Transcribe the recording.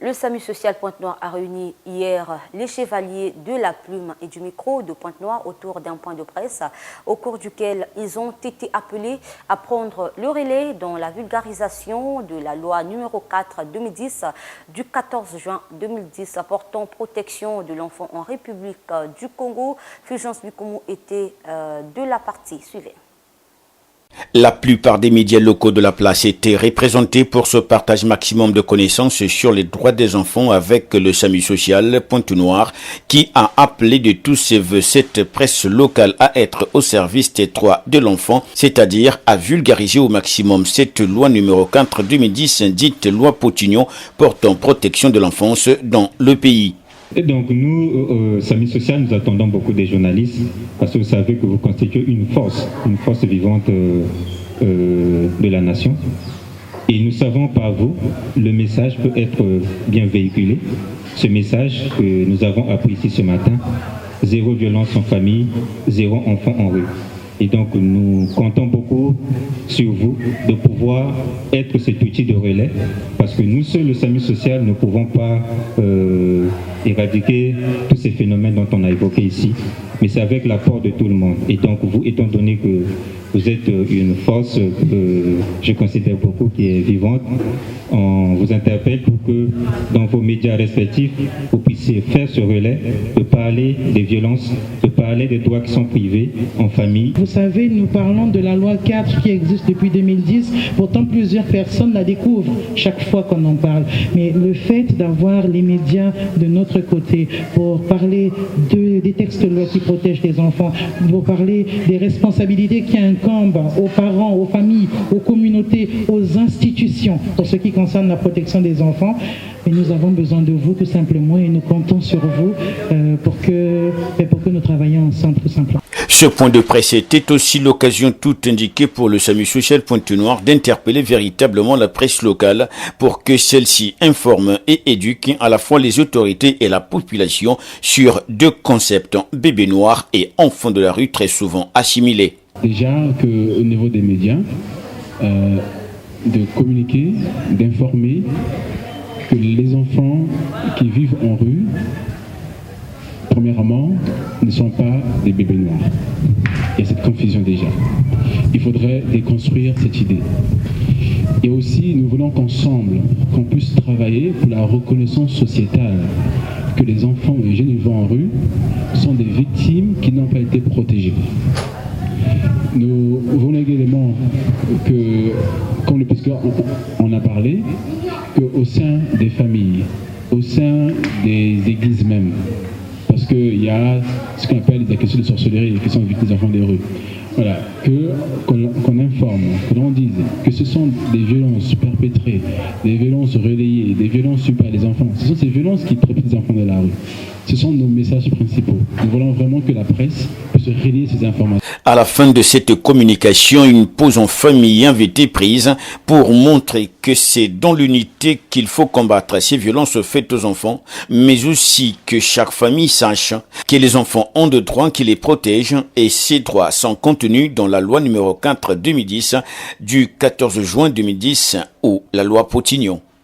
Le SAMU social Pointe-Noire a réuni hier les chevaliers de la plume et du micro de Pointe-Noire autour d'un point de presse au cours duquel ils ont été appelés à prendre le relais dans la vulgarisation de la loi numéro 4/2010 du 14 juin 2010 portant protection de l'enfant en République du Congo. Fulgence Bukumu était de la partie. Suivez. La plupart des médias locaux de la place étaient représentés pour ce partage maximum de connaissances sur les droits des enfants avec le SAMU social Pointe-Noire qui a appelé de tous ses voeux cette presse locale à être au service des droits de l'enfant, c'est-à-dire à vulgariser au maximum cette loi numéro 4/2010 dite loi Potignon portant protection de l'enfance dans le pays. Et donc nous, SAMU social, nous attendons beaucoup des journalistes parce que vous savez que vous constituez une force vivante de la nation. Et nous savons par vous, le message peut être bien véhiculé. Ce message que nous avons appris ici ce matin, 0 violence en famille, 0 enfant en rue. Et donc nous comptons beaucoup sur vous de pouvoir être cet outil de relais parce que nous seuls, le SAMU social, ne pouvons pas éradiquer tous ces phénomènes dont on a évoqué ici, mais c'est avec l'apport de tout le monde. Et donc vous, étant donné que vous êtes une force que je considère beaucoup qui est vivante, on vous interpelle pour que dans vos médias respectifs, vous puissiez faire ce relais, de parler des violences, de parler des droits qui sont privés en famille. Vous savez, nous parlons de la loi 4 qui existe depuis 2010, pourtant plusieurs personnes la découvrent chaque fois qu'on en parle. Mais le fait d'avoir les médias de notre côté pour parler des textes de loi qui protègent les enfants, pour parler des responsabilités qui incombent aux parents, aux familles, aux communautés, aux institutions pour ce qui concerne la protection des enfants, et nous avons besoin de vous tout simplement et nous comptons sur vous pour que nous travaillions ensemble tout simplement. Ce point de presse était aussi l'occasion toute indiquée pour le SAMU social Pointe-Noire d'interpeller véritablement la presse locale pour que celle-ci informe et éduque à la fois les autorités et la population sur 2 concepts, bébés noirs et enfants de la rue très souvent assimilés. Déjà qu'au niveau des médias, de communiquer, d'informer que les enfants qui vivent en rue, premièrement, ne sont pas des bébés noirs. Il y a cette confusion déjà. Il faudrait déconstruire cette idée. Et aussi, nous voulons qu'ensemble, qu'on puisse travailler pour la reconnaissance sociétale que les enfants et les jeunes vivant en rue sont des victimes qui n'ont pas été protégées. Nous voulons également que, comme le pasteur en a parlé, qu'au sein des familles, au sein des églises même, parce qu'il y a ce qu'on appelle des questions de sorcellerie, les questions des enfants des rues. Voilà, qu'on informe, que l'on dise que ce sont des violences perpétrées, des violences relayées, des violences subies par les enfants. Ce sont ces violences qui protègent les enfants de la rue. Ce sont nos messages principaux. Nous voulons vraiment que la presse puisse relayer ces informations. À la fin de cette communication, une pause en famille avait été prise pour montrer que c'est dans l'unité qu'il faut combattre ces violences faites aux enfants, mais aussi que chaque famille sache que les enfants ont des droits qui les protègent et ces droits sont contenus dans la loi numéro 4/2010 du 14 juin 2010 ou la loi Potignon.